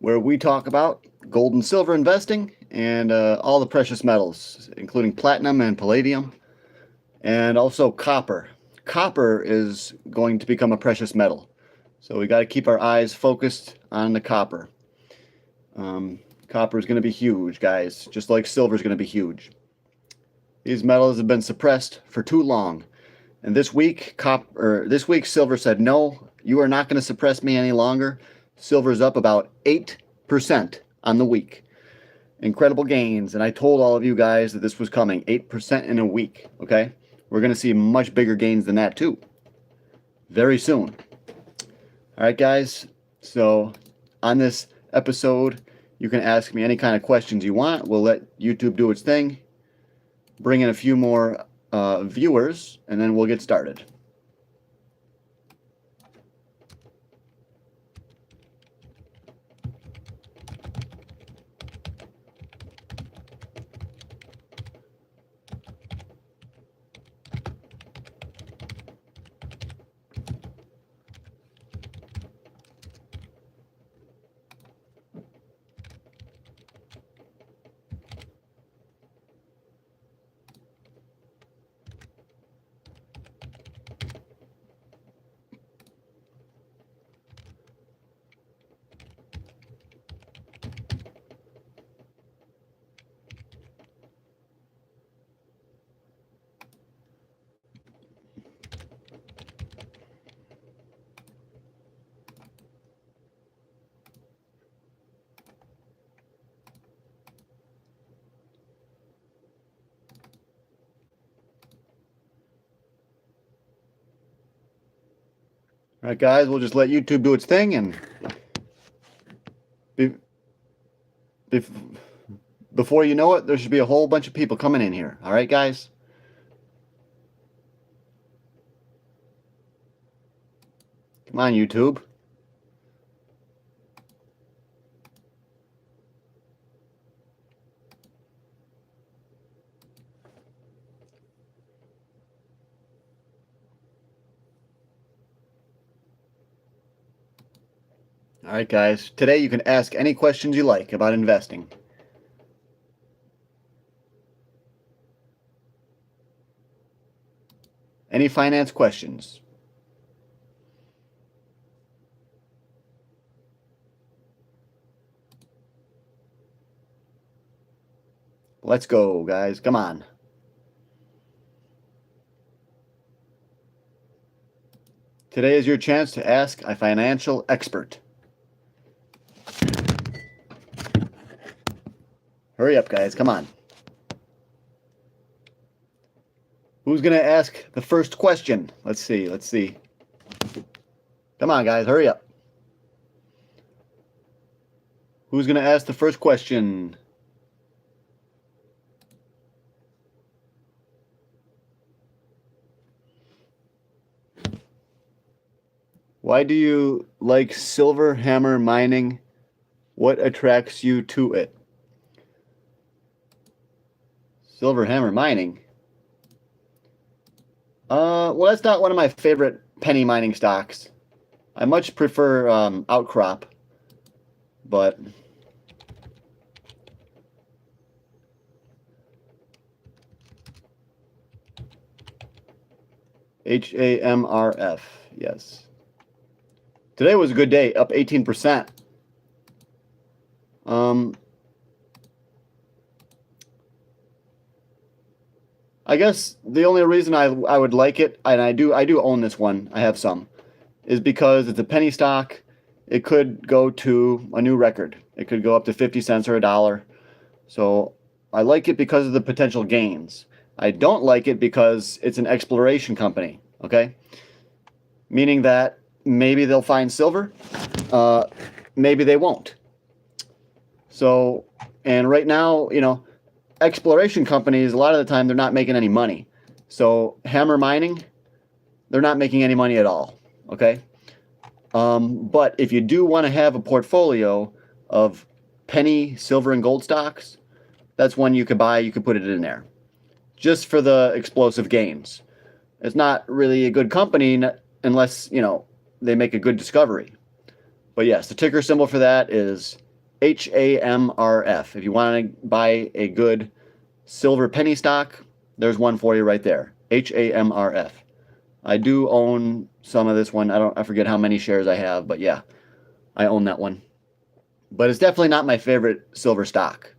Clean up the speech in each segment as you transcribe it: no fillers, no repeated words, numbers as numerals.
where we talk about gold and silver investing and all the precious metals, including platinum and palladium, and also copper. Copper is going to become a precious metal, so we got to keep our eyes focused on the copper. Copper is going to be huge, guys, just like silver is going to be huge. These metals have been suppressed for too long, and this week silver said, no, you are not going to suppress me any longer. Silver's up about 8% on the week. Incredible gains, and I told all of you guys that this was coming, 8% in a week, okay? We're going to see much bigger gains than that too, very soon. All right, guys, so on this episode, you can ask me any kind of questions you want. We'll let YouTube do its thing, bring in a few more viewers, and then we'll get started. All right, guys, we'll just let YouTube do its thing, and before you know it, there should be a whole bunch of people coming in here. All right, guys? Come on, YouTube. All right, guys. Today you can ask any questions you like about investing. Any finance questions? Let's go, guys. Come on. Today is your chance to ask a financial expert. Hurry up, guys. Come on. Who's going to ask the first question? Let's see. Come on, guys. Hurry up. Who's going to ask the first question? Why do you like silver hammer mining? What attracts you to it? Silver hammer mining? Well, that's not one of my favorite penny mining stocks. I much prefer Outcrop, but HAMRF, yes. Today was a good day, up 18%. I guess the only reason I would like it, and I do own this one, I have some, is because it's a penny stock. It could go to a new record. It could go up to 50 cents or $1. So I like it because of the potential gains. I don't like it because it's an exploration company, okay? Meaning that maybe they'll find silver, maybe they won't. So, and right now, you know, exploration companies, a lot of the time, they're not making any money. So hammer mining, they're not making any money at all, okay? But if you do want to have a portfolio of penny, silver, and gold stocks, that's one you could buy. You could put it in there just for the explosive gains. It's not really a good company unless, you know, they make a good discovery. But yes, the ticker symbol for that is HAMRF. If you want to buy a good silver penny stock, there's one for you right there. HAMRF. I do own some of this one. I forget how many shares I have, but yeah, I own that one. But it's definitely not my favorite silver stock.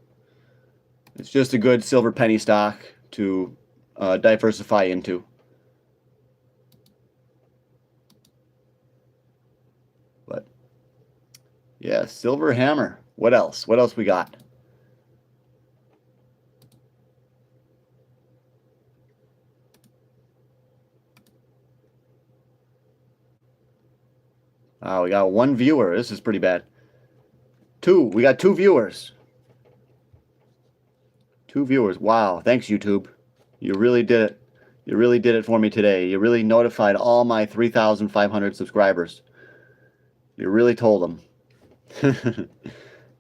It's just a good silver penny stock to diversify into. But yeah, silver hammer. What else? What else we got? We got one viewer. This is pretty bad. Two. We got two viewers. Two viewers. Wow. Thanks, YouTube. You really did it. You really did it for me today. You really notified all my 3,500 subscribers. You really told them.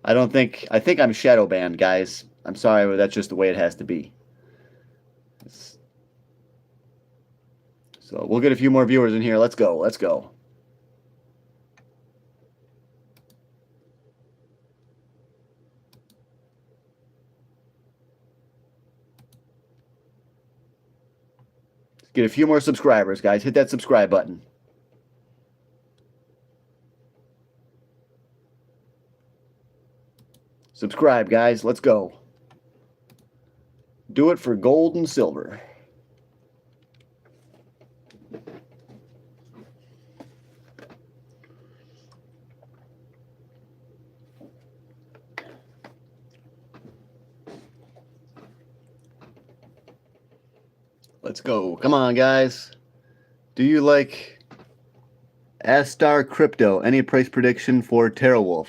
I think I'm shadow banned, guys. I'm sorry, but that's just the way it has to be. So we'll get a few more viewers in here. Let's go. Let's go. Let's get a few more subscribers, guys. Hit that subscribe button. Subscribe, guys. Let's go. Do it for gold and silver. Let's go. Come on, guys. Do you like Astar Crypto? Any price prediction for TeraWolf?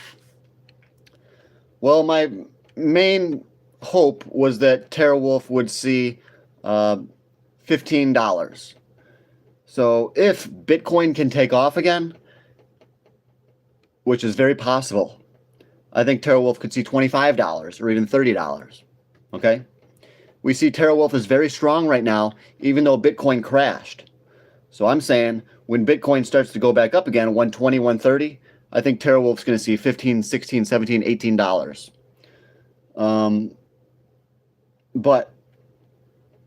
Well, my main hope was that TeraWolf would see $15. So if Bitcoin can take off again, which is very possible, I think TeraWolf could see $25 or even $30. Okay? We see TeraWolf is very strong right now, even though Bitcoin crashed. So I'm saying when Bitcoin starts to go back up again, 120, 130, I think TeraWolf's going to see $15, $16, $17, $18. But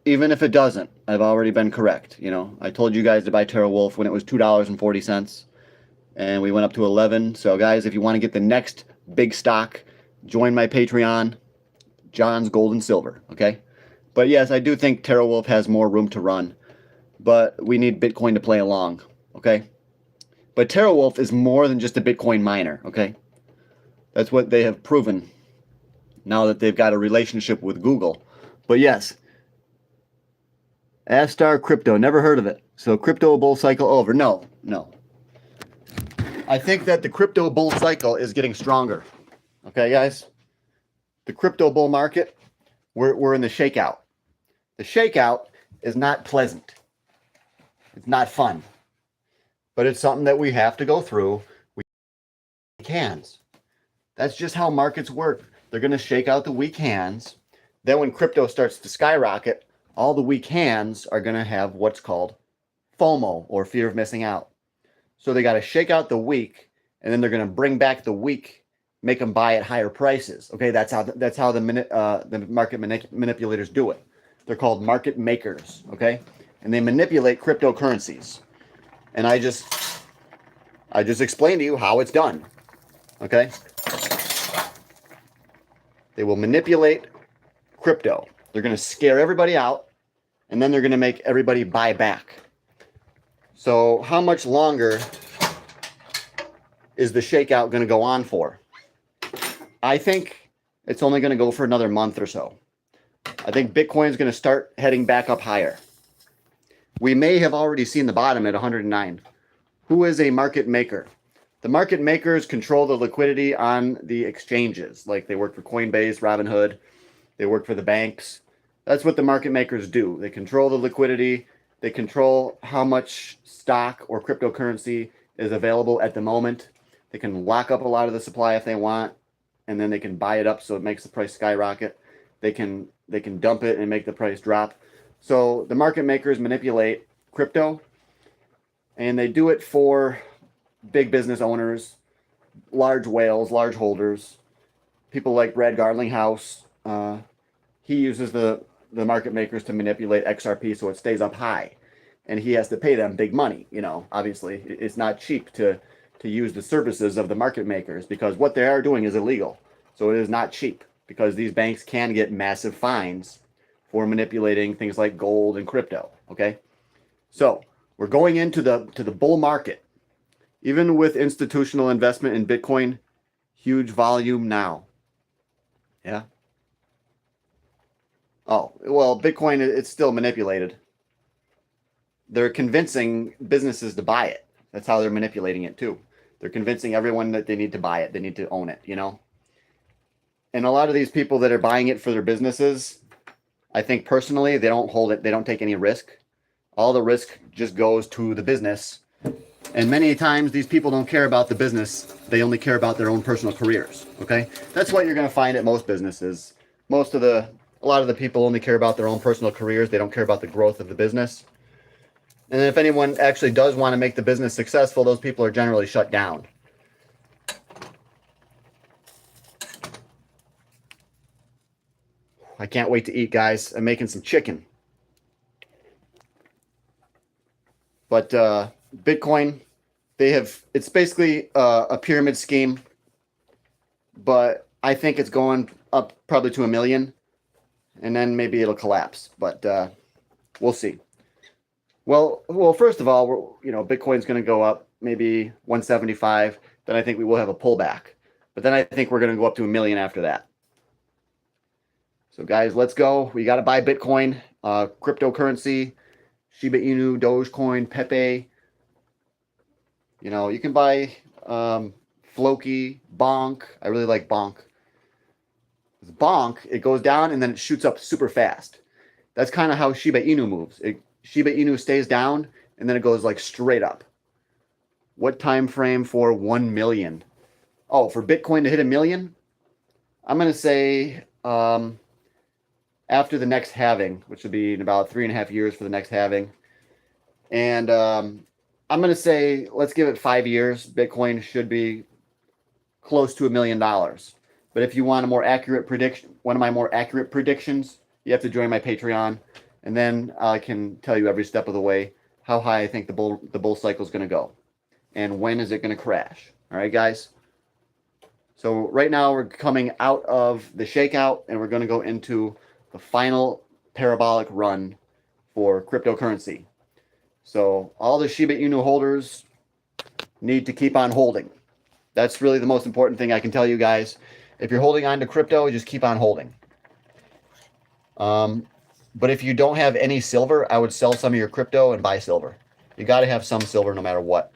even if it doesn't, I've already been correct. You know, I told you guys to buy TeraWolf when it was $2.40, and we went up to 11. So guys, if you want to get the next big stock, join my Patreon, John's Gold and Silver. Okay. But yes, I do think TeraWolf has more room to run, but we need Bitcoin to play along, okay? But TeraWolf is more than just a Bitcoin miner, okay? That's what they have proven now that they've got a relationship with Google. But yes, Astar Crypto, never heard of it. So crypto bull cycle over. No. I think that the crypto bull cycle is getting stronger, okay, guys? The crypto bull market, we're in the shakeout. The shakeout is not pleasant. It's not fun. But it's something that we have to go through. We hands. That's just how markets work. They're going to shake out the weak hands. Then when crypto starts to skyrocket, all the weak hands are going to have what's called FOMO, or fear of missing out. So they got to shake out the weak, and then they're going to bring back the weak, make them buy at higher prices. Okay, that's how the market manipulators do it. They're called market makers, okay? And they manipulate cryptocurrencies. And I just explained to you how it's done, okay? They will manipulate crypto. They're going to scare everybody out, and then they're going to make everybody buy back. So how much longer is the shakeout going to go on for? I think it's only going to go for another month or so. I think Bitcoin is going to start heading back up higher. We may have already seen the bottom at 109. Who is a market maker? The market makers control the liquidity on the exchanges. Like they work for Coinbase, Robinhood. They work for the banks. That's what the market makers do. They control the liquidity. They control how much stock or cryptocurrency is available at the moment. They can lock up a lot of the supply if they want, and then they can buy it up so it makes the price skyrocket. They can dump it and make the price drop. So the market makers manipulate crypto, and they do it for big business owners, large whales, large holders, people like Brad Garlinghouse, he uses the market makers to manipulate XRP so it stays up high, and he has to pay them big money. You know, obviously, it's not cheap to use the services of the market makers because what they are doing is illegal. So it is not cheap because these banks can get massive fines for manipulating things like gold and crypto. Okay, so we're going into the bull market. Even with institutional investment in Bitcoin, huge volume now. Yeah. Oh, well, Bitcoin, it's still manipulated. They're convincing businesses to buy it. That's how they're manipulating it too. They're convincing everyone that they need to buy it. They need to own it, you know? And a lot of these people that are buying it for their businesses, I think personally, they don't hold it. They don't take any risk. All the risk just goes to the business. And many times these people don't care about the business. They only care about their own personal careers. Okay? That's what you're going to find at most businesses. A lot of the people only care about their own personal careers. They don't care about the growth of the business. And if anyone actually does want to make the business successful, those people are generally shut down. I can't wait to eat, guys. I'm making some chicken. But Bitcoin, it's basically a pyramid scheme, but I think it's going up probably to 1 million, and then maybe it'll collapse. But we'll see. Well, first of all, Bitcoin's going to go up maybe 175. Then I think we will have a pullback. But then I think we're going to go up to 1 million after that. So guys, let's go. We got to buy Bitcoin, cryptocurrency, Shiba Inu, Dogecoin, Pepe. You can buy Floki, Bonk. I really like Bonk. Bonk, it goes down and then it shoots up super fast. That's kind of how Shiba Inu moves. Shiba Inu stays down and then it goes like straight up. What time frame for 1 million? Oh, for Bitcoin to hit 1 million? I'm going to say after the next halving, which would be in about 3.5 years for the next halving. And I'm going to say, let's give it 5 years. Bitcoin should be close to $1 million. But if you want a more accurate prediction, one of my more accurate predictions, you have to join my Patreon. And then I can tell you every step of the way how high I think the bull cycle is going to go. And when is it going to crash? All right, guys? So right now we're coming out of the shakeout and we're going to go into the final parabolic run for cryptocurrency. So all the Shiba Inu holders need to keep on holding. That's really the most important thing I can tell you guys. If you're holding on to crypto, just keep on holding. But if you don't have any silver, I would sell some of your crypto and buy silver. You got to have some silver no matter what.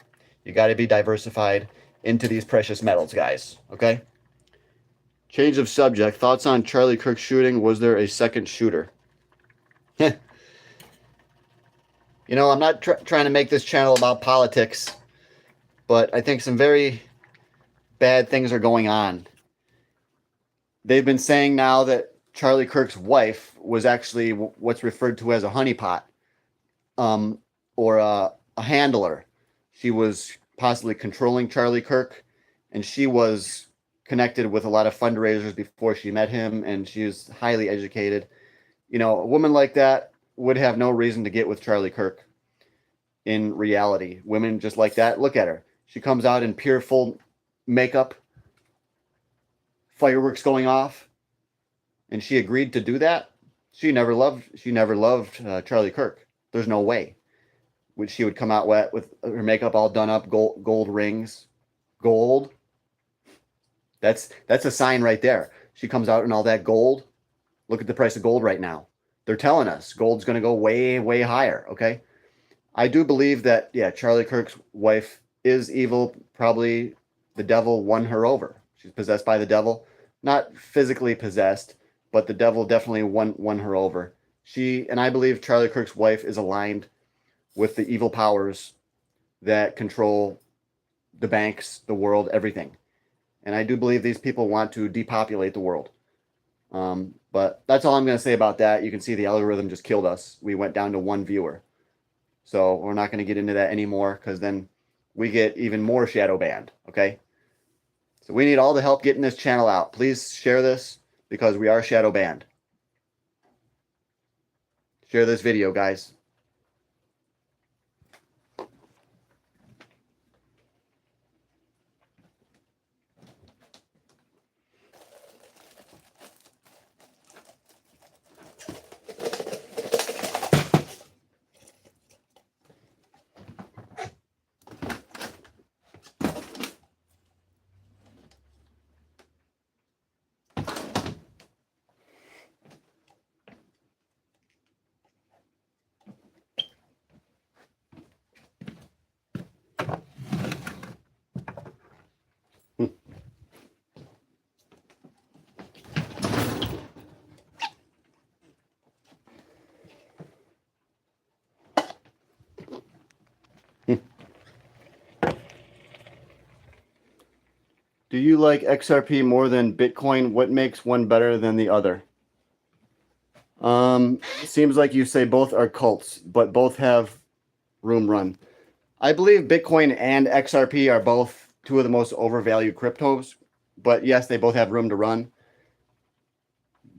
You got to be diversified into these precious metals, guys. Okay? Change of subject. Thoughts on Charlie Kirk's shooting? Was there a second shooter? I'm not trying to make this channel about politics, but I think some very bad things are going on. They've been saying now that Charlie Kirk's wife was actually what's referred to as a honeypot, or a handler. She was possibly controlling Charlie Kirk, and she was connected with a lot of fundraisers before she met him, and she was highly educated. A woman like that would have no reason to get with Charlie Kirk. In reality, women just like that, look at her. She comes out in pure full makeup, fireworks going off, and she agreed to do that. She never loved Charlie Kirk. There's no way. She would come out with her makeup all done up, gold rings, gold. That's a sign right there. She comes out in all that gold. Look at the price of gold right now. They're telling us gold's going to go way, way higher. Okay. I do believe that, yeah, Charlie Kirk's wife is evil. Probably the devil won her over. She's possessed by the devil. Not physically possessed, but the devil definitely won her over. And I believe Charlie Kirk's wife is aligned with the evil powers that control the banks, the world, everything. And I do believe these people want to depopulate the world. But that's all I'm going to say about that. You can see the algorithm just killed us. We went down to 1 viewer. So we're not going to get into that anymore because then we get even more shadow banned. Okay. So we need all the help getting this channel out. Please share this because we are shadow banned. Share this video, guys. Do you like XRP more than Bitcoin? What makes one better than the other? Seems like you say both are cults, but both have room run. I believe Bitcoin and XRP are both two of the most overvalued cryptos, but yes, they both have room to run.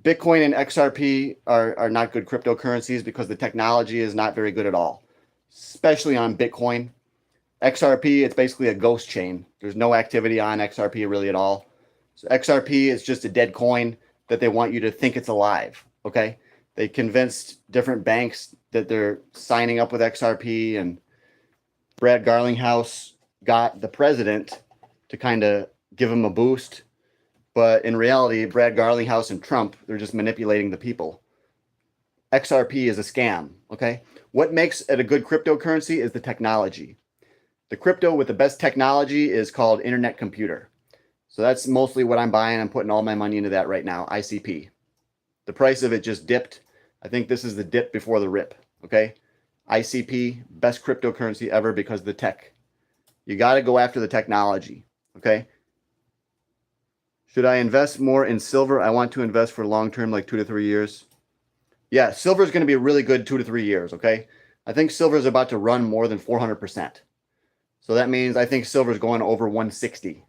Bitcoin and XRP are not good cryptocurrencies because the technology is not very good at all, especially on Bitcoin. XRP, it's basically a ghost chain. There's no activity on XRP really at all. So XRP is just a dead coin that they want you to think it's alive, okay? They convinced different banks that they're signing up with XRP, and Brad Garlinghouse got the president to kind of give him a boost. But in reality, Brad Garlinghouse and Trump, they're just manipulating the people. XRP is a scam, okay? What makes it a good cryptocurrency is the technology. The crypto with the best technology is called Internet Computer. So that's mostly what I'm buying. I'm putting all my money into that right now, ICP. The price of it just dipped. I think this is the dip before the rip, okay? ICP, best cryptocurrency ever because of the tech. You got to go after the technology, okay? Should I invest more in silver? I want to invest for long term, like 2 to 3 years. Yeah, silver is going to be really good 2 to 3 years, okay? I think silver is about to run more than 400%. So that means I think silver is going over 160.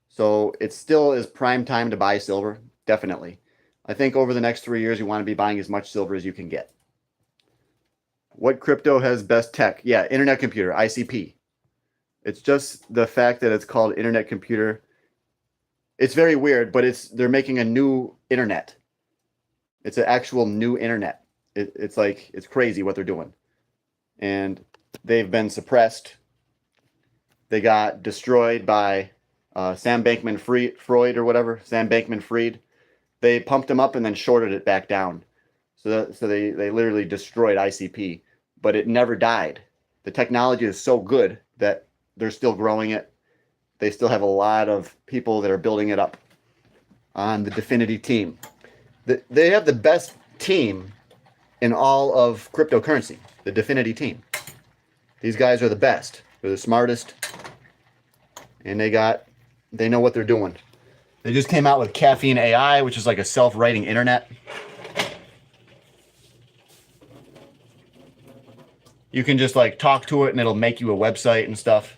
So it still is prime time to buy silver, definitely. I think over the next 3 years, you want to be buying as much silver as you can get. What crypto has best tech? Yeah, Internet Computer, ICP. It's just the fact that it's called Internet Computer. It's very weird, but they're making a new internet. It's an actual new internet. It's crazy what they're doing. And they've been suppressed. They got destroyed by Sam Bankman-Fried or whatever, Sam Bankman-Fried. They pumped them up and then shorted it back down. So they literally destroyed ICP, but it never died. The technology is so good that they're still growing it. They still have a lot of people that are building it up on the Definity team. They have the best team in all of cryptocurrency, the Definity team. These guys are the best. They're the smartest. And they know what they're doing. They just came out with Caffeine AI, which is like a self-writing internet. You can just like talk to it and it'll make you a website and stuff.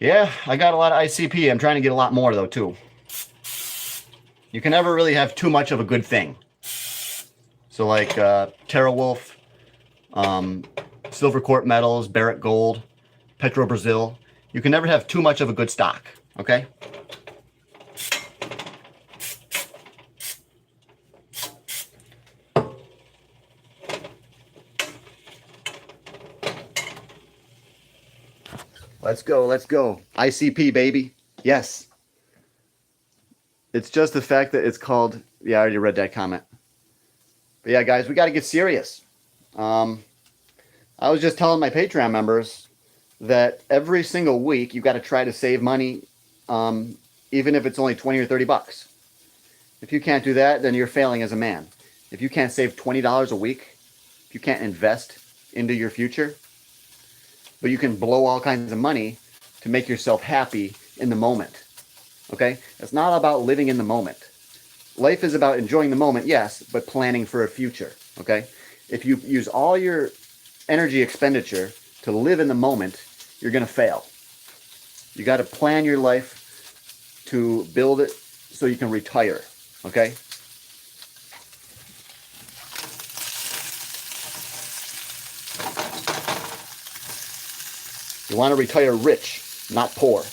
Yeah, I got a lot of ICP. I'm trying to get a lot more though too. You can never really have too much of a good thing. So like TerraWolf, Silvercorp Metals, Barrick Gold, Petro Brazil. You can never have too much of a good stock, okay? Let's go, let's go. ICP, baby. Yes. It's just the fact that it's called... Yeah, I already read that comment. But yeah, guys, we got to get serious. I was just telling my Patreon members that every single week you got to try to save money, even if it's only 20 or 30 bucks. If you can't do that, then you're failing as a man. If you can't save $20 a week, if you can't invest into your future, but you can blow all kinds of money to make yourself happy in the moment. Okay? It's not about living in the moment. life is about enjoying the moment, yes, but planning for a future, okay? If you use all your energy expenditure to live in the moment, you're going to fail. You got to plan your life to build it so you can retire, okay? You want to retire rich, not poor.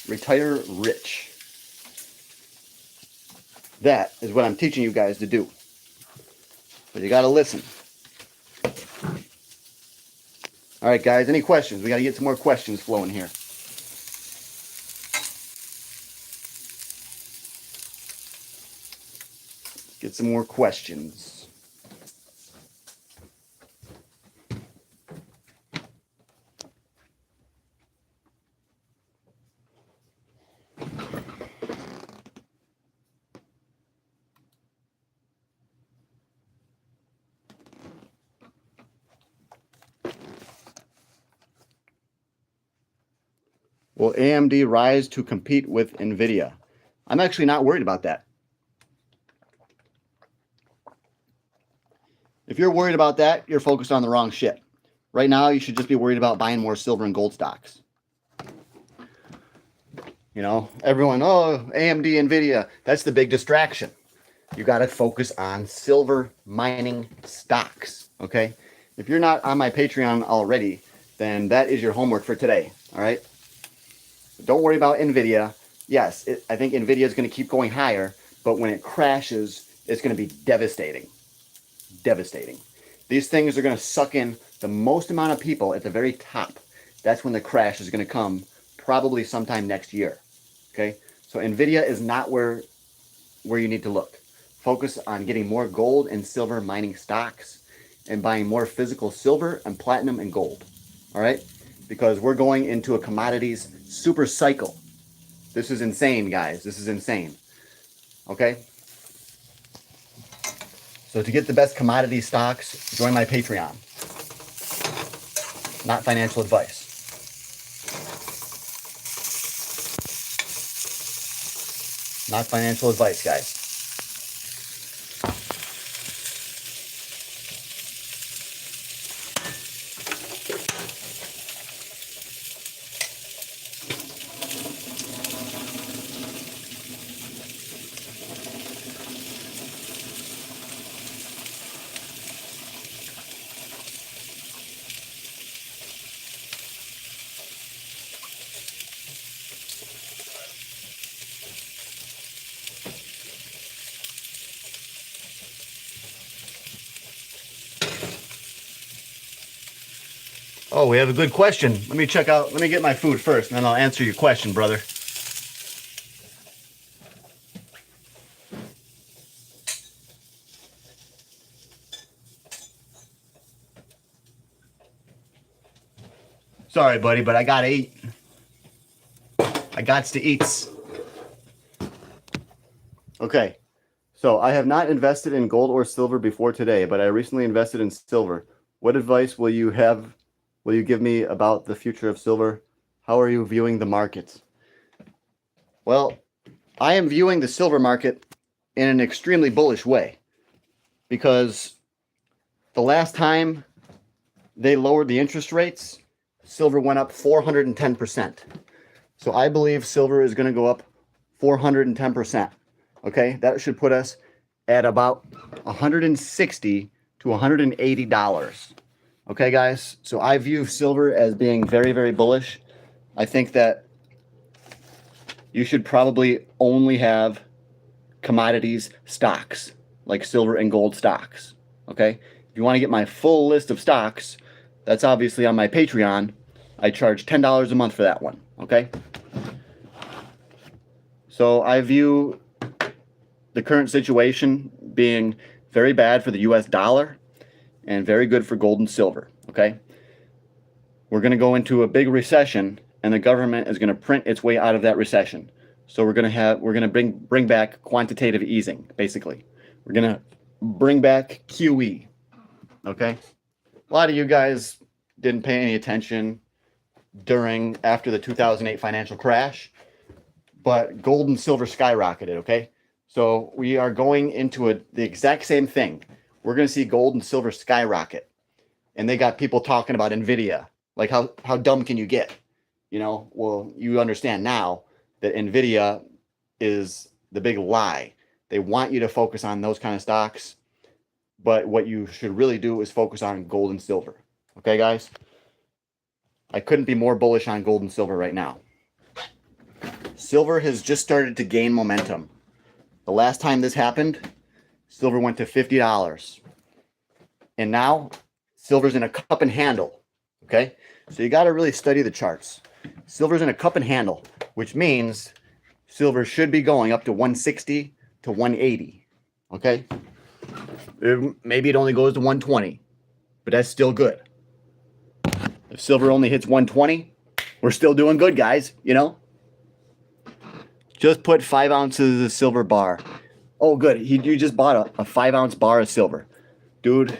Retire rich. That is what I'm teaching you guys to do. But you got to listen. All right, guys, any questions? We got to get some more questions flowing here. Get some more questions. Will AMD rise to compete with NVIDIA? I'm actually not worried about that. If you're worried about that, you're focused on the wrong shit. Right now, you should just be worried about buying more silver and gold stocks. You know, everyone, oh, AMD, NVIDIA, that's the big distraction. You got to focus on silver mining stocks, okay? If you're not on my Patreon already, then that is your homework for today, all right? Don't worry about NVIDIA. Yes, I think NVIDIA is going to keep going higher, but when it crashes, it's going to be devastating. Devastating. These things are going to suck in the most amount of people at the very top. That's when the crash is going to come, probably sometime next year. Okay? So NVIDIA is not where you need to look. Focus on getting more gold and silver mining stocks and buying more physical silver and platinum and gold. All right? Because we're going into a commodities super cycle. This is insane, guys. This is insane. Okay? So to get the best commodity stocks, join my Patreon. Not financial advice. Not financial advice, guys. Oh, we have a good question. Let me get my food first, and then I'll answer your question, brother. Sorry, buddy, but I gotta eat. I gots to eat. Okay, so I have not invested in gold or silver before today, but I recently invested in silver. What advice will you give me about the future of silver? How are you viewing the markets? Well, I am viewing the silver market in an extremely bullish way because the last time they lowered the interest rates, silver went up 410%. So I believe silver is going to go up 410%. Okay, that should put us at about $160 to $180. Okay, guys, so I view silver as being very, very bullish. I think that you should probably only have commodities stocks, like silver and gold stocks. Okay, if you want to get my full list of stocks, that's obviously on my Patreon. I charge $10 a month for that one. Okay, so I view the current situation being very bad for the US dollar and very good for gold and silver. Okay, we're going to go into a big recession, and the government is going to print its way out of that recession. So we're going to bring back quantitative easing, basically. We're going to bring back QE. Okay? A lot of you guys didn't pay any attention after the 2008 financial crash, but gold and silver skyrocketed, okay? So we are going into the exact same thing. We're going to see gold and silver skyrocket. And they got people talking about NVIDIA. Like, how dumb can you get? Well, you understand now that NVIDIA is the big lie. They want you to focus on those kind of stocks. But what you should really do is focus on gold and silver. Okay, guys? I couldn't be more bullish on gold and silver right now. Silver has just started to gain momentum. The last time this happened, silver went to $50. And now, silver's in a cup and handle. Okay? So you got to really study the charts. Silver's in a cup and handle, which means silver should be going up to 160 to 180. Okay? Maybe it only goes to 120, but that's still good. If silver only hits 120, we're still doing good, guys, Just put 5 ounces of silver bar. Oh, good. You just bought a 5-ounce bar of silver. Dude,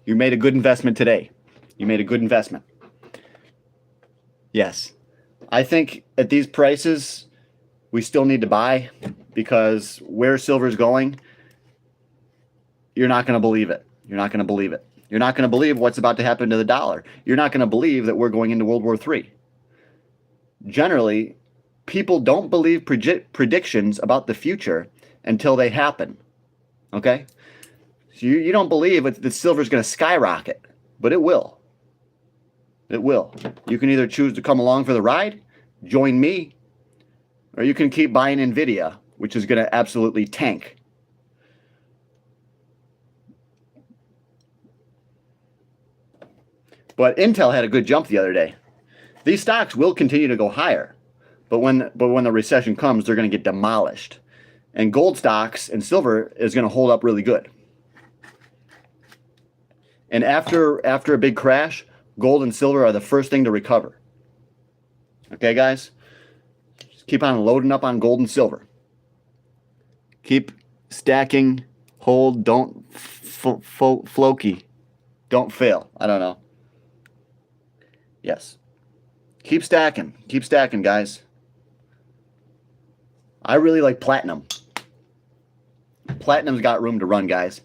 you made a good investment today. You made a good investment. Yes. I think at these prices, we still need to buy because where silver's going, you're not going to believe it. You're not going to believe it. You're not going to believe what's about to happen to the dollar. You're not going to believe that we're going into World War III. Generally, people don't believe predictions about the future until they happen. Okay? So you don't believe that silver's going to skyrocket, but it will. It will. You can either choose to come along for the ride, join me, or you can keep buying NVIDIA, which is going to absolutely tank. But Intel had a good jump the other day. These stocks will continue to go higher, but when the recession comes, they're going to get demolished. And gold stocks and silver is going to hold up really good. And after a big crash, gold and silver are the first thing to recover. Okay, guys? Just keep on loading up on gold and silver. Keep stacking, hold, don't flokey. Don't fail. I don't know. Yes. Keep stacking. Keep stacking, guys. I really like platinum. Platinum's got room to run, guys.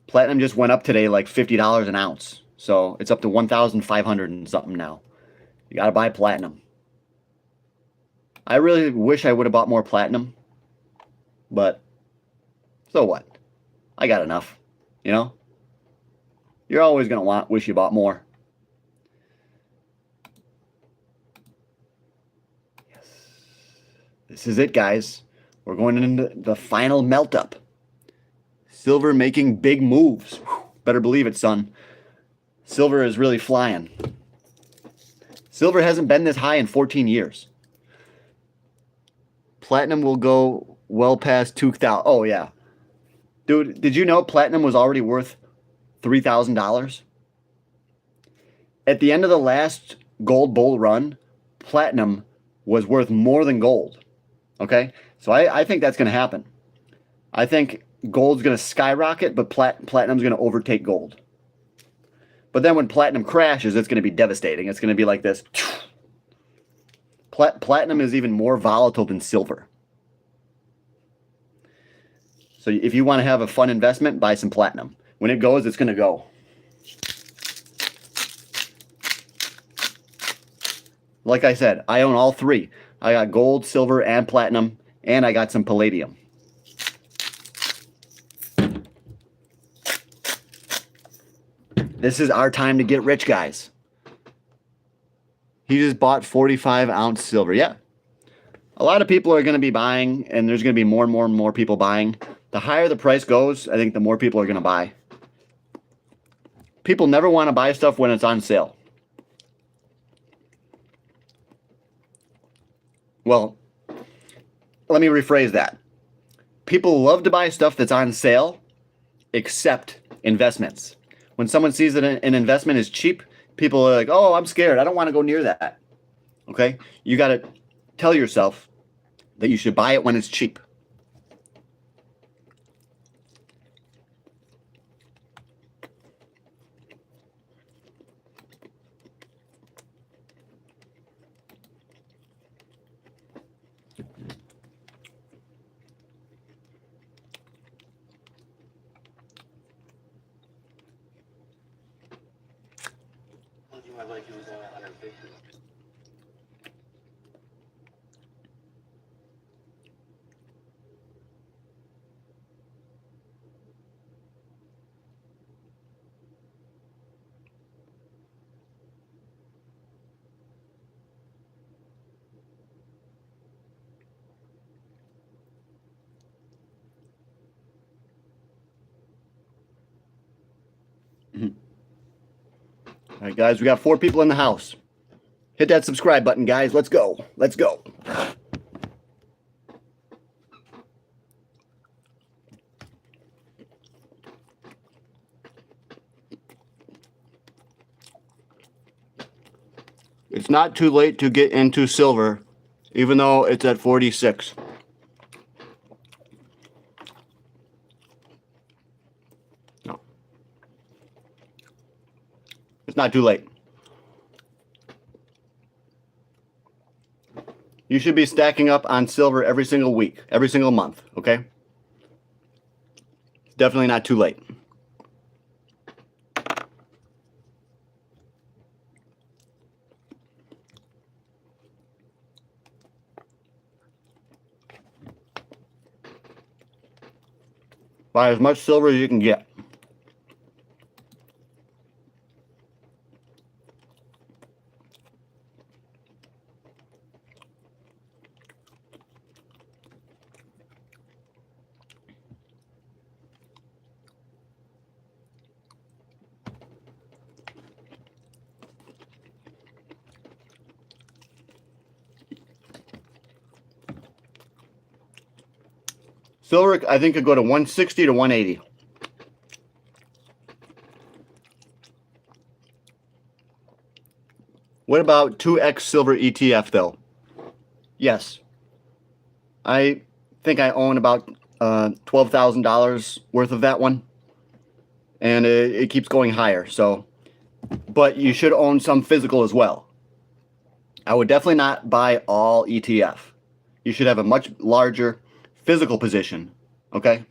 Platinum just went up today like $50 an ounce. So it's up to 1,500 and something now. You got to buy platinum. I really wish I would have bought more platinum. But so what? I got enough. You're always going to wish you bought more. Yes. This is it, guys. We're going into the final melt up. Silver making big moves. Whew. Better believe it, son. Silver is really flying. Silver hasn't been this high in 14 years. Platinum will go well past 2,000. Oh, yeah. Dude, did you know platinum was already worth $3,000? At the end of the last gold bull run, platinum was worth more than gold. Okay? So I think that's going to happen. I think gold's going to skyrocket, but platinum's going to overtake gold. But then when platinum crashes, it's going to be devastating. It's going to be like this. Platinum is even more volatile than silver. So if you want to have a fun investment, buy some platinum. When it goes, it's going to go. Like I said, I own all three. I got gold, silver, and platinum, and I got some palladium. This is our time to get rich, guys. He just bought 45-ounce silver. Yeah. A lot of people are going to be buying, and there's going to be more and more and more people buying. The higher the price goes, I think the more people are going to buy. People never want to buy stuff when it's on sale. Well, let me rephrase that. People love to buy stuff that's on sale, except investments. When someone sees that an investment is cheap, People are like, oh, I'm scared. I don't want to go near that. Okay? You got to tell yourself that you should buy it when it's cheap. All right, guys, we got 4 people in the house. Hit that subscribe button, guys. Let's go. Let's go. It's not too late to get into silver, even though it's at 46. No. It's not too late. You should be stacking up on silver every single week, every single month, okay? It's definitely not too late. Buy as much silver as you can get. Silver, I think, could go to 160 to 180. What about 2x silver ETF, though? Yes. I think I own about $12,000 worth of that one. And it keeps going higher. So, but you should own some physical as well. I would definitely not buy all ETF. You should have a much larger physical position, okay?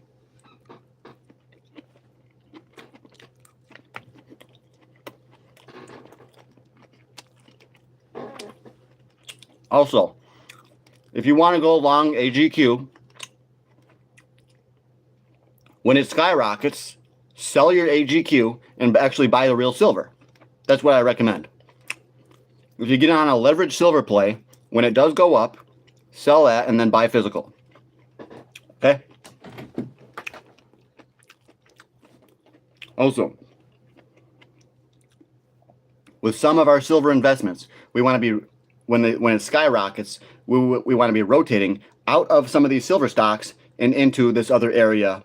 Also, if you want to go long AGQ, when it skyrockets, sell your AGQ and actually buy the real silver. That's what I recommend. If you get on a leveraged silver play, when it does go up, sell that and then buy physical. Okay? Also, with some of our silver investments, we want to be, when it skyrockets, we want to be rotating out of some of these silver stocks and into this other area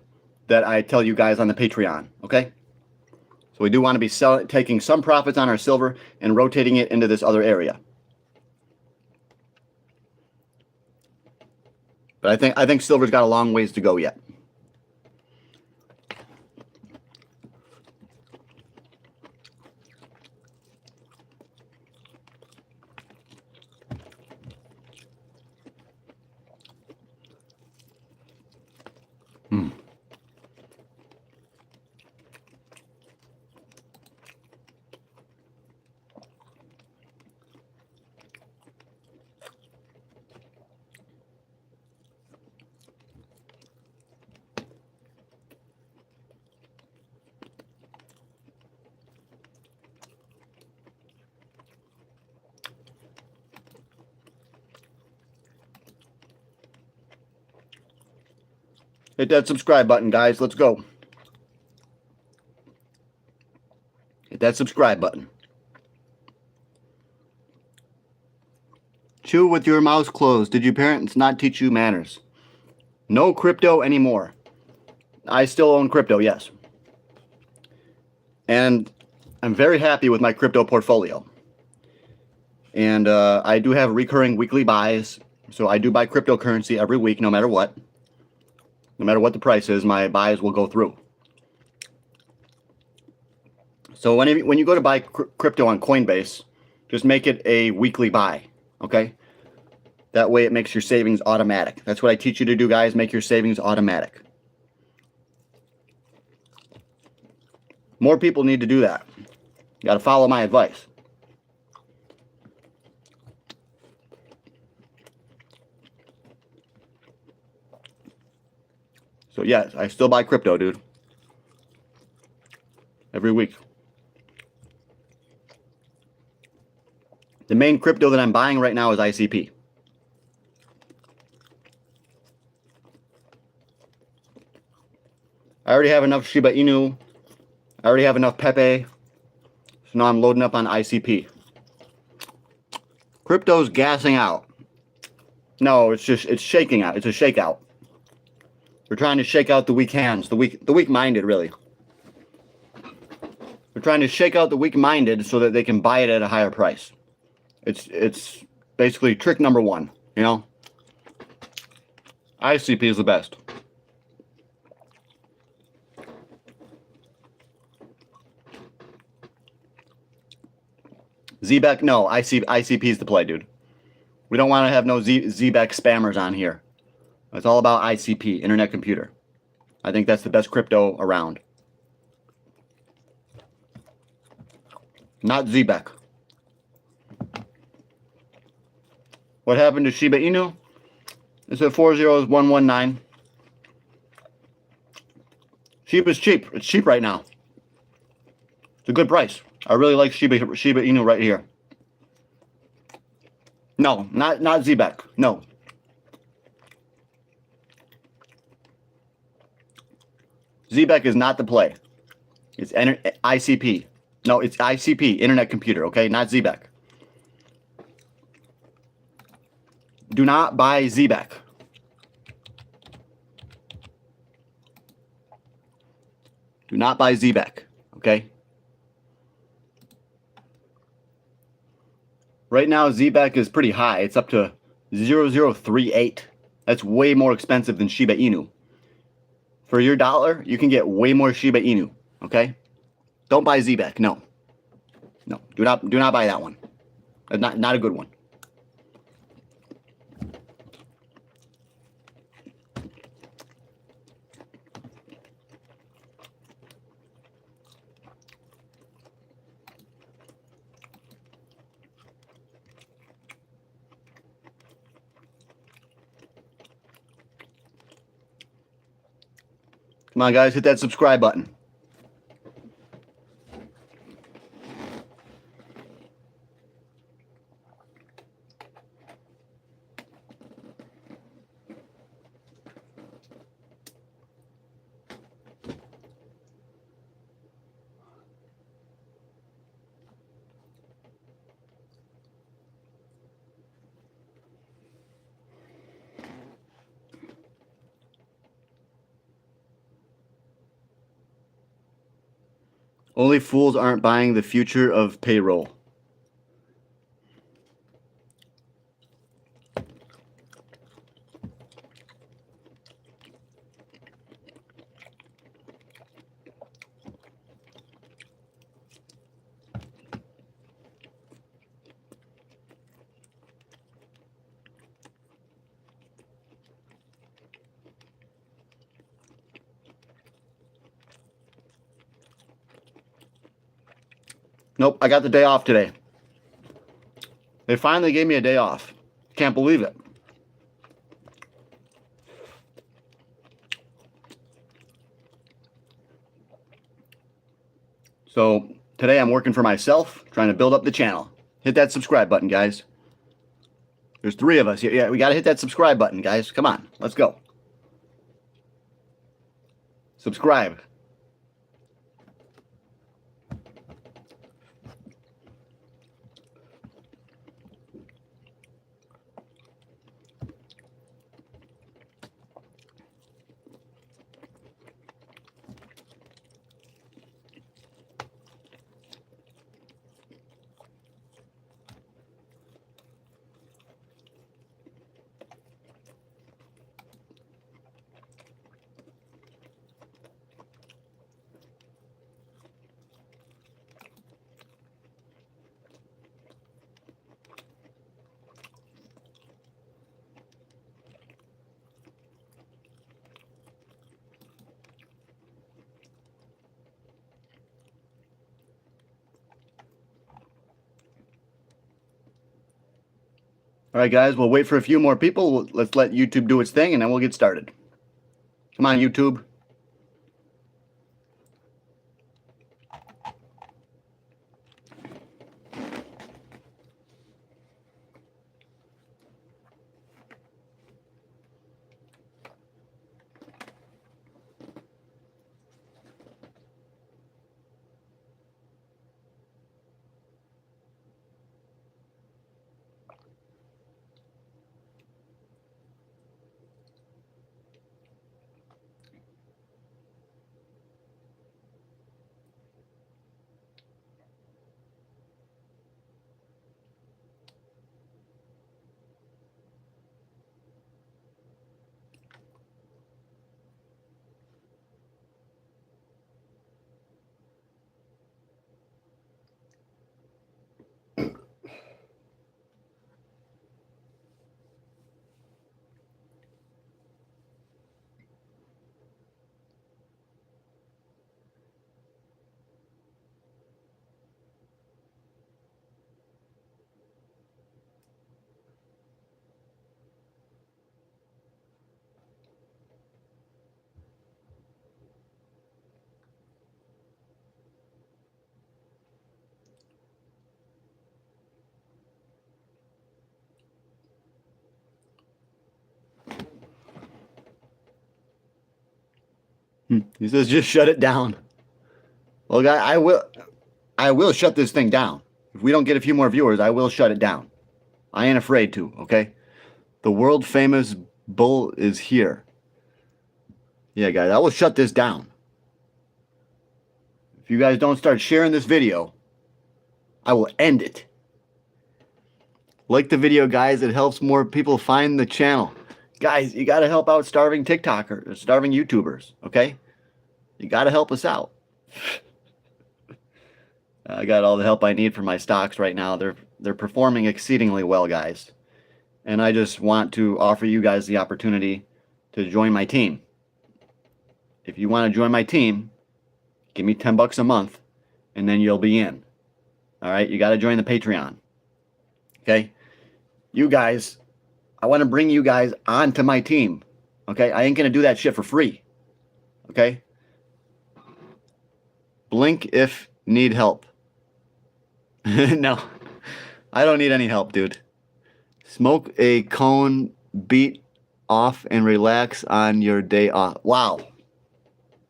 that I tell you guys on the Patreon. Okay? So we do want to be taking some profits on our silver and rotating it into this other area. But I think silver's got a long ways to go yet. Hit that subscribe button, guys. Let's go. Hit that subscribe button. Chew with your mouth closed. Did your parents not teach you manners? No crypto anymore. I still own crypto, yes. And I'm very happy with my crypto portfolio. And I do have recurring weekly buys. So I do buy cryptocurrency every week, no matter what. No matter what the price is, my buys will go through. So when you go to buy crypto on Coinbase, just make it a weekly buy, okay? That way it makes your savings automatic. That's what I teach you to do, guys. Make your savings automatic. More people need to do that. You got to follow my advice. So yes, I still buy crypto, dude. Every week. The main crypto that I'm buying right now is ICP. I already have enough Shiba Inu. I already have enough Pepe. So now I'm loading up on ICP. Crypto's gassing out. No, it's shaking out. It's a shakeout. We're trying to shake out the weak hands, the weak-minded, really. We're trying to shake out the weak-minded so that they can buy it at a higher price. It's basically trick number one, you know? ICP is the best. ZBEC, no, ICP is the play, dude. We don't want to have no ZBEC spammers on here. It's all about ICP, Internet Computer. I think that's the best crypto around. Not ZBEC. What happened to Shiba Inu? It's at 40119. Shiba's cheap. It's cheap right now. It's a good price. I really like Shiba Inu right here. No, not ZBEC. No. ZBEC is not the play. It's ICP. No, it's ICP, Internet Computer, okay? Not ZBEC. Do not buy ZBEC. Do not buy ZBEC, okay? Right now, ZBEC is pretty high. It's up to 0.038. That's way more expensive than Shiba Inu. For your dollar, you can get way more Shiba Inu, okay? Don't buy ZBEC, no. No, do not buy that one. Not a good one. Come on, guys, hit that subscribe button. Only fools aren't buying the future of payroll. Nope, I got the day off today. They finally gave me a day off. Can't believe it. So today I'm working for myself, trying to build up the channel. Hit that subscribe button, guys. There's 3 of us here. Yeah, we got to hit that subscribe button, guys. Come on, let's go. Subscribe. All right, guys, we'll wait for a few more people. Let's let YouTube do its thing, and then we'll get started. Come on, YouTube. He says, just shut it down. Well, guy, I will shut this thing down. If we don't get a few more viewers, I will shut it down. I ain't afraid to, okay? The world famous bull is here. Yeah, guys, I will shut this down. If you guys don't start sharing this video, I will end it. Like the video, guys. It helps more people find the channel. Guys, you got to help out starving TikTokers, starving YouTubers, okay? You got to help us out. I got all the help I need for my stocks right now. They're performing exceedingly well, guys. And I just want to offer you guys the opportunity to join my team. If you want to join my team, give me $10 a month, and then you'll be in. All right? You got to join the Patreon. Okay? You guys, I want to bring you guys onto my team. Okay? I ain't going to do that shit for free. Okay? Blink if need help. No. I don't need any help, dude. Smoke a cone, beat off, and relax on your day off. Wow.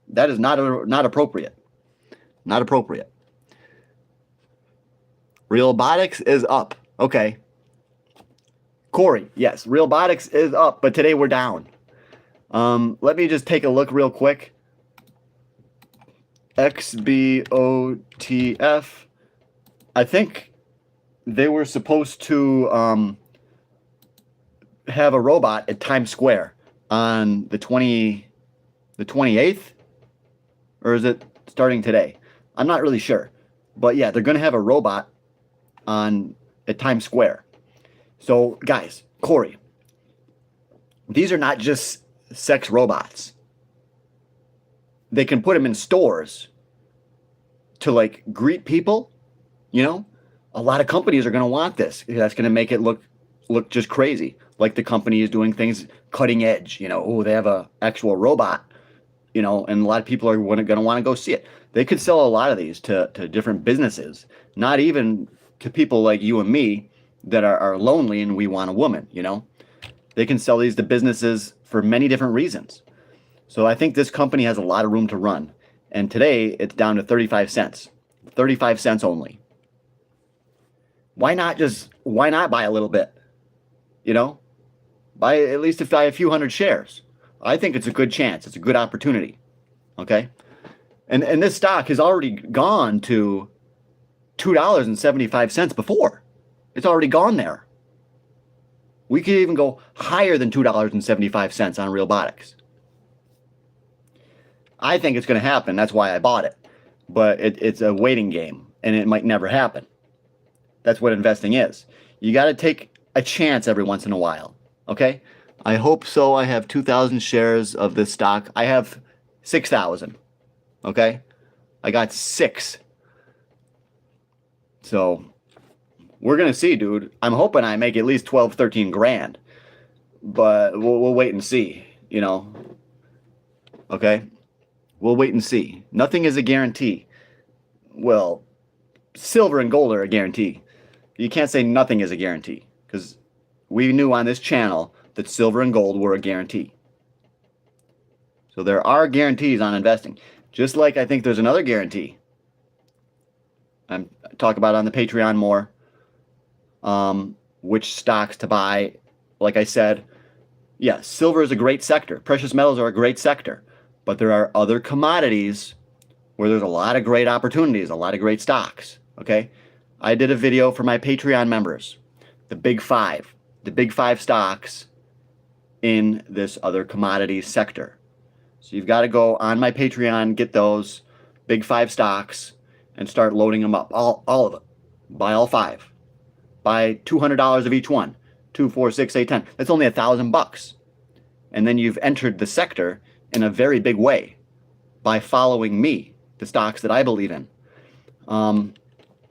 That is not appropriate. Not appropriate. Realbotics is up. Okay. Corey, yes, Realbotics is up, but today we're down. Let me just take a look real quick. XBOTF. I think they were supposed to have a robot at Times Square on the 28th, or is it starting today? I'm not really sure, but yeah, they're going to have a robot at Times Square. So, guys, Corey, these are not just sex robots. They can put them in stores to like greet people. You know, a lot of companies are going to want this. That's going to make it look just crazy. Like the company is doing things cutting edge. You know, oh, they have a actual robot. You know, and a lot of people are going to want to go see it. They could sell a lot of these to different businesses, not even to people like you and me that are lonely and we want a woman. You know, they can sell these to businesses for many different reasons. So I think this company has a lot of room to run. And today it's down to 35 cents. 35 cents only. Why not buy a little bit? You know, buy at least a few hundred shares. I think it's a good chance. It's a good opportunity. Okay. And this stock has already gone to $2.75 before. It's already gone there. We could even go higher than $2.75 on Realbotics. I think it's going to happen. That's why I bought it. But it's a waiting game, and it might never happen. That's what investing is. You got to take a chance every once in a while. Okay? I hope so. I have 2,000 shares of this stock. I have 6,000. Okay? I got 6. So, we're going to see, dude. I'm hoping I make at least 12, 13 grand, but we'll wait and see, you know. Okay? We'll wait and see. Nothing is a guarantee. Well, silver and gold are a guarantee. You can't say nothing is a guarantee because we knew on this channel that silver and gold were a guarantee. So there are guarantees on investing. Just like I think there's another guarantee. I'm talk about it on the Patreon more. Which stocks to buy. Like I said, yeah, silver is a great sector. Precious metals are a great sector. But there are other commodities where there's a lot of great opportunities, a lot of great stocks. Okay? I did a video for my Patreon members. The big five stocks in this other commodity sector. So you've got to go on my Patreon, get those big 5 stocks, and start loading them up. All of them. Buy all 5. Buy $200 of each one. 2, 4, 6, 8, 10. That's only $1,000. And then you've entered the sector in a very big way by following me, the stocks that I believe in.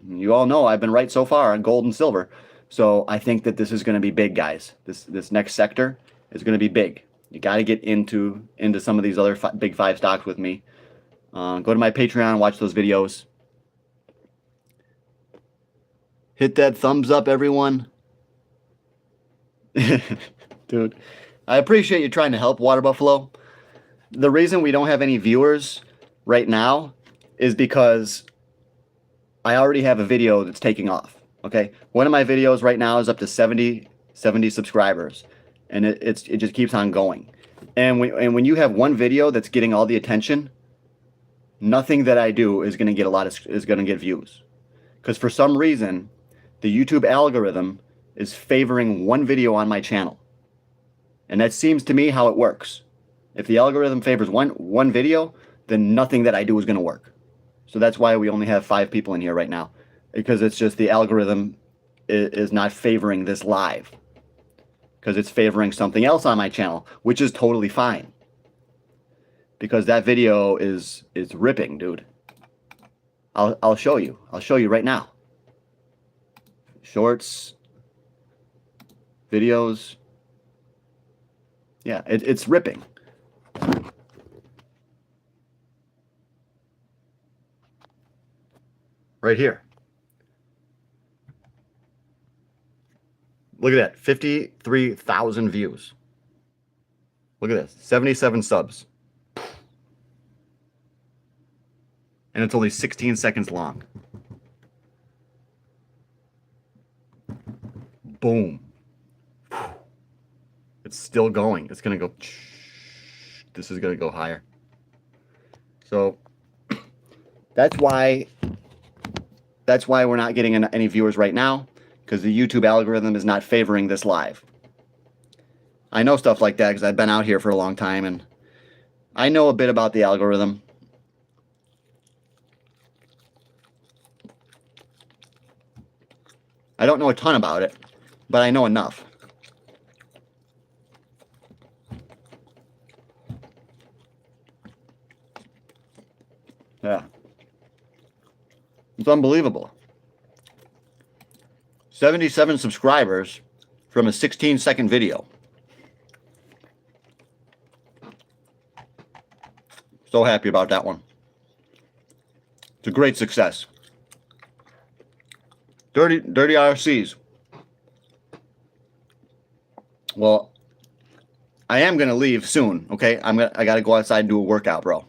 You all know I've been right so far on gold and silver. So I think that this is going to be big, guys. This next sector is going to be big. You got to get into some of these other big 5 stocks with me. Go to my Patreon, watch those videos. Hit that thumbs up, everyone. Dude, I appreciate you trying to help Water Buffalo. The reason we don't have any viewers right now is because I already have a video that's taking off. Okay, one of my videos right now is up to 70 subscribers, and it just keeps on going. And when you have one video that's getting all the attention, nothing that I do is going to get views, because for some reason the YouTube algorithm is favoring one video on my channel, and that seems to me how it works. If the algorithm favors one video, then nothing that I do is going to work. So that's why we only have 5 people in here right now, because it's just the algorithm is not favoring this live, because it's favoring something else on my channel, which is totally fine, because that video is ripping, dude. I'll show you. I'll show you right now. Shorts, videos. Yeah, it's ripping. Right here. Look at that, 53,000 views. Look at this, 77 subs. And it's only 16 seconds long. Boom. It's still going. It's going to go. This is going to go higher. So that's why we're not getting any viewers right now, because the YouTube algorithm is not favoring this live. I know stuff like that because I've been out here for a long time, and I know a bit about the algorithm. I don't know a ton about it, but I know enough. Yeah. It's unbelievable. 77 subscribers from a 16-second video. So happy about that one. It's a great success. Dirty IRCs. Well, I am gonna leave soon. Okay, I gotta go outside and do a workout, bro.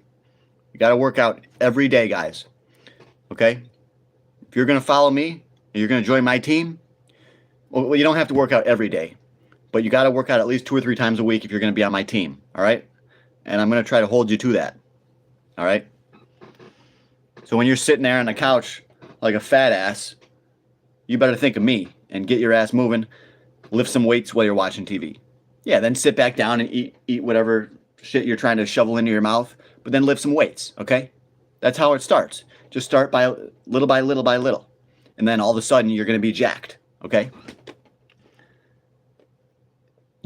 You gotta work out every day, guys. Okay. If you're gonna follow me, and you're gonna join my team. Well, you don't have to work out every day, but you gotta work out at least 2 or 3 times a week if you're gonna be on my team. All right. And I'm gonna try to hold you to that. All right. So when you're sitting there on the couch like a fat ass, you better think of me and get your ass moving. Lift some weights while you're watching TV. Yeah, then sit back down and eat whatever shit you're trying to shovel into your mouth, but then lift some weights, okay? That's how it starts. Just start by little by little by little. And then all of a sudden you're going to be jacked, okay?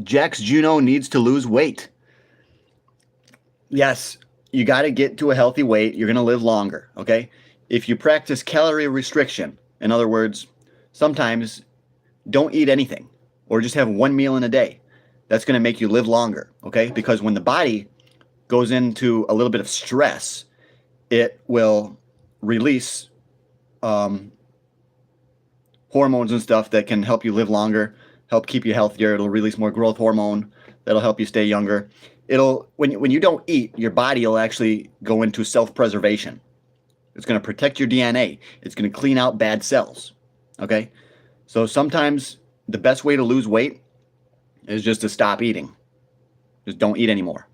Jax Juno needs to lose weight. Yes, you got to get to a healthy weight. You're going to live longer, okay? If you practice calorie restriction, in other words, sometimes don't eat anything or just have one meal in a day. That's going to make you live longer, okay? Because when the body goes into a little bit of stress, it will release hormones and stuff that can help you live longer, help keep you healthier. It'll release more growth hormone that'll help you stay younger. It'll when you don't eat, your body will actually go into self-preservation. It's going to protect your DNA. It's going to clean out bad cells. Okay? So sometimes the best way to lose weight is just to stop eating. Just don't eat anymore.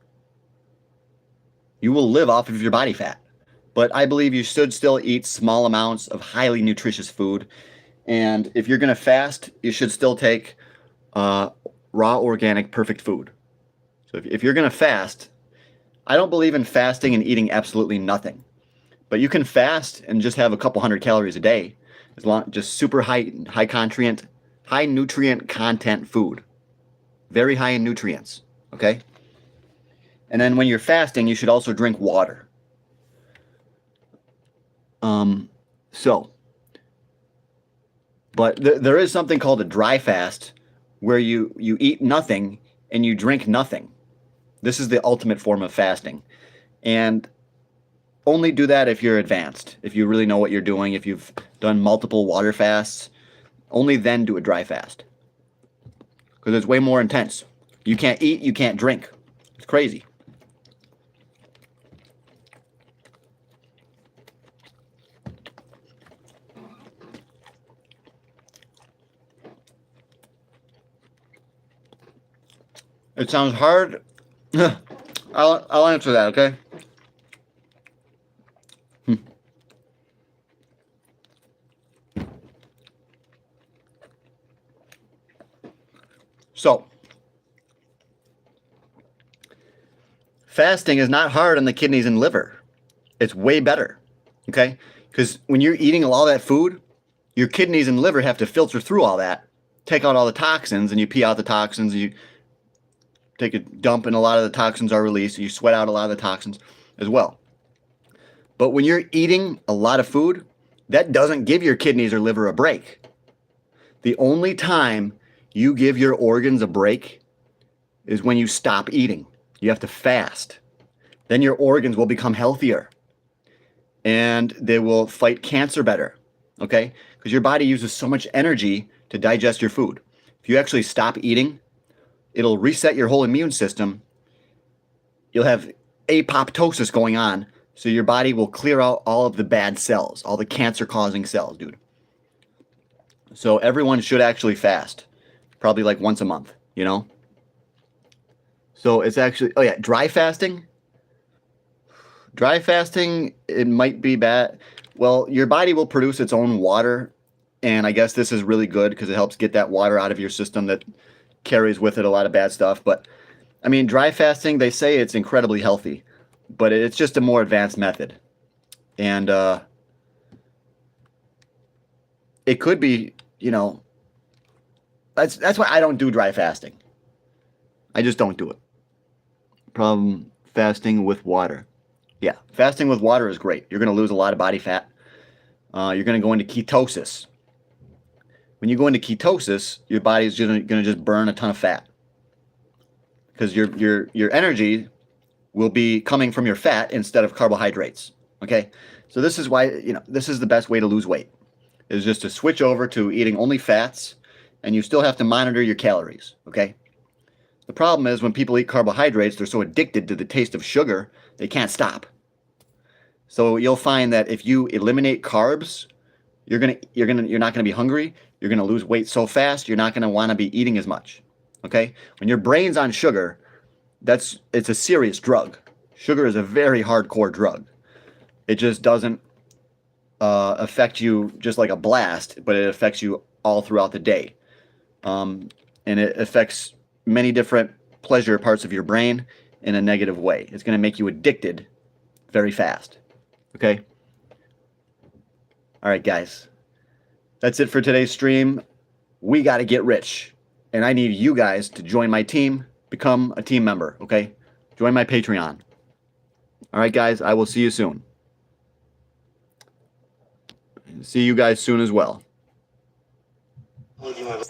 You will live off of your body fat. But I believe you should still eat small amounts of highly nutritious food. And if you're going to fast, you should still take raw, organic, perfect food. So if you're going to fast, I don't believe in fasting and eating absolutely nothing. But you can fast and just have a couple hundred calories a day, as long just super high nutrient content food, very high in nutrients. Okay. And then when you're fasting, you should also drink water. But there is something called a dry fast, where you eat nothing and you drink nothing. This is the ultimate form of fasting, and only do that if you're advanced, if you really know what you're doing, if you've done multiple water fasts. Only then do a dry fast, because it's way more intense. You can't eat, you can't drink. It's crazy. It sounds hard. I'll answer that, okay? So, fasting is not hard on the kidneys and liver. It's way better, okay? Because when you're eating all that food, your kidneys and liver have to filter through all that, take out all the toxins, and you pee out the toxins, and you take a dump, and a lot of the toxins are released. You sweat out a lot of the toxins as well. But when you're eating a lot of food, that doesn't give your kidneys or liver a break. The only time you give your organs a break is when you stop eating. You have to fast. Then your organs will become healthier, and they will fight cancer better, okay? Because your body uses so much energy to digest your food. If you actually stop eating, it'll reset your whole immune system. You'll have apoptosis going on, so your body will clear out all of the bad cells, all the cancer-causing cells, dude. So everyone should actually fast, probably like once a month, you know? So it's actually, oh yeah, dry fasting. Dry fasting, it might be bad. Well, your body will produce its own water, and I guess this is really good because it helps get that water out of your system that carries with it a lot of bad stuff. But I mean, dry fasting, they say it's incredibly healthy, but it's just a more advanced method. And it could be, you know, that's why I don't do dry fasting. I just don't do it. Problem, fasting with water. Yeah, fasting with water is great. You're going to lose a lot of body fat. You're going to go into ketosis. When you go into ketosis, your body is going to just burn a ton of fat, because your energy will be coming from your fat instead of carbohydrates. Okay, so this is why, you know, this is the best way to lose weight, is just to switch over to eating only fats, and you still have to monitor your calories. Okay. The problem is when people eat carbohydrates, they're so addicted to the taste of sugar, they can't stop. So you'll find that if you eliminate carbs, you're not gonna be hungry. You're gonna lose weight so fast, you're not gonna want to be eating as much. Okay? When your brain's on sugar, it's a serious drug. Sugar is a very hardcore drug. It just doesn't affect you just like a blast, but it affects you all throughout the day, and it affects many different pleasure parts of your brain in a negative way. It's going to make you addicted very fast. Okay? All right, guys. That's it for today's stream. We got to get rich, and I need you guys to join my team, become a team member, okay? Join my Patreon. All right, guys, I will see you soon. See you guys soon as well. Told you I was